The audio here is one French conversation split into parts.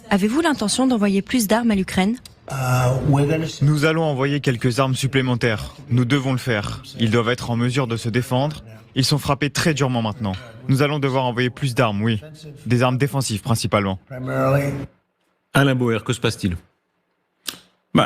Avez-vous l'intention d'envoyer plus d'armes à l'Ukraine ? Nous allons envoyer quelques armes supplémentaires. Nous devons le faire. Ils doivent être en mesure de se défendre. Ils sont frappés très durement maintenant. Nous allons devoir envoyer plus d'armes, oui. Des armes défensives principalement. Alain Bauer, que se passe-t-il ?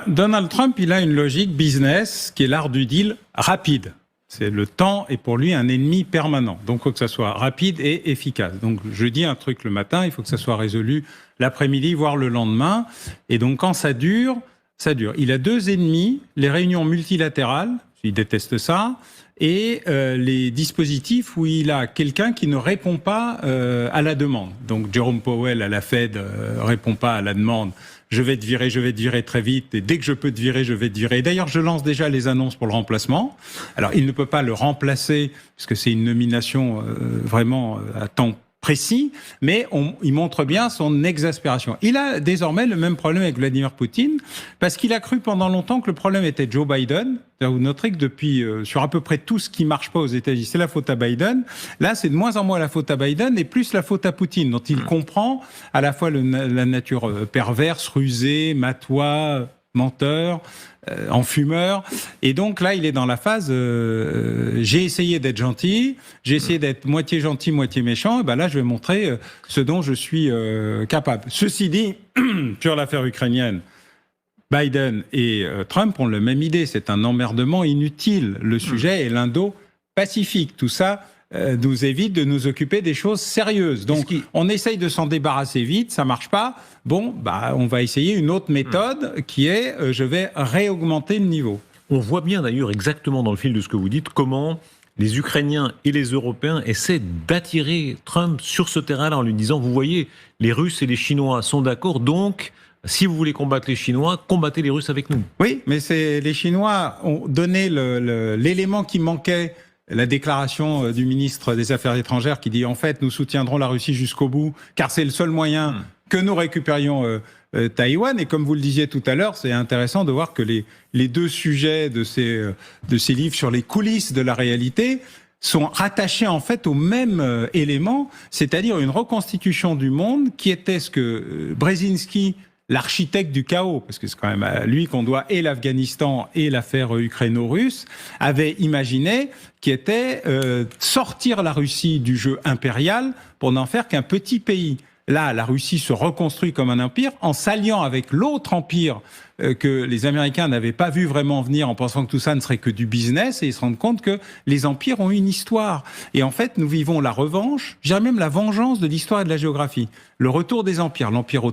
Donald Trump, il a une logique business qui est l'art du deal rapide. C'est le temps est pour lui un ennemi permanent. Donc, il faut que ça soit rapide et efficace. Donc, je dis un truc le matin, il faut que ça soit résolu l'après-midi, voire le lendemain. Et donc, quand ça dure, ça dure. Il a deux ennemis, les réunions multilatérales, il déteste ça, et les dispositifs où il a quelqu'un qui ne répond pas à la demande. Donc, Jerome Powell à la Fed répond pas à la demande. Je vais te virer très vite, et dès que je peux te virer, je vais te virer. D'ailleurs, je lance déjà les annonces pour le remplacement. Alors, il ne peut pas le remplacer, parce que c'est une nomination vraiment à temps précis, mais il montre bien son exaspération. Il a désormais le même problème avec Vladimir Poutine, parce qu'il a cru pendant longtemps que le problème était Joe Biden. Vous noterez que depuis, sur à peu près tout ce qui marche pas aux États-Unis, c'est la faute à Biden. Là, c'est de moins en moins la faute à Biden et plus la faute à Poutine, dont il comprend à la fois la nature perverse, rusée, matois, menteur, enfumeur. Et donc là, il est dans la phase j'ai essayé d'être gentil, j'ai essayé d'être moitié gentil, moitié méchant, et ben là, je vais montrer ce dont je suis capable. Ceci dit, sur l'affaire ukrainienne, Biden et Trump ont la même idée, c'est un emmerdement inutile. Le sujet est l'Indo-Pacifique. Tout ça nous évite de nous occuper des choses sérieuses. Donc, on essaye de s'en débarrasser vite, ça marche pas. Bon, on va essayer une autre méthode qui est je vais réaugmenter le niveau. On voit bien d'ailleurs exactement dans le fil de ce que vous dites comment les Ukrainiens et les Européens essaient d'attirer Trump sur ce terrain-là en lui disant, vous voyez, les Russes et les Chinois sont d'accord, donc si vous voulez combattre les Chinois, combattez les Russes avec nous. Oui, mais les Chinois ont donné l'élément qui manquait, la déclaration du ministre des Affaires étrangères qui dit en fait nous soutiendrons la Russie jusqu'au bout car c'est le seul moyen que nous récupérions Taïwan. Et comme vous le disiez tout à l'heure, c'est intéressant de voir que les deux sujets de ces livres sur les coulisses de la réalité sont rattachés en fait au même élément, c'est-à-dire une reconstitution du monde qui était ce que Brzezinski, l'architecte du chaos, parce que c'est quand même à lui qu'on doit et l'Afghanistan et l'affaire ukraino-russe, avait imaginé, qui était sortir la Russie du jeu impérial pour n'en faire qu'un petit pays. Là, la Russie se reconstruit comme un empire en s'alliant avec l'autre empire que les Américains n'avaient pas vu vraiment venir en pensant que tout ça ne serait que du business et ils se rendent compte que les empires ont une histoire. Et en fait, nous vivons la revanche, je dirais même la vengeance de l'histoire et de la géographie. Le retour des empires, l'Empire ottoman,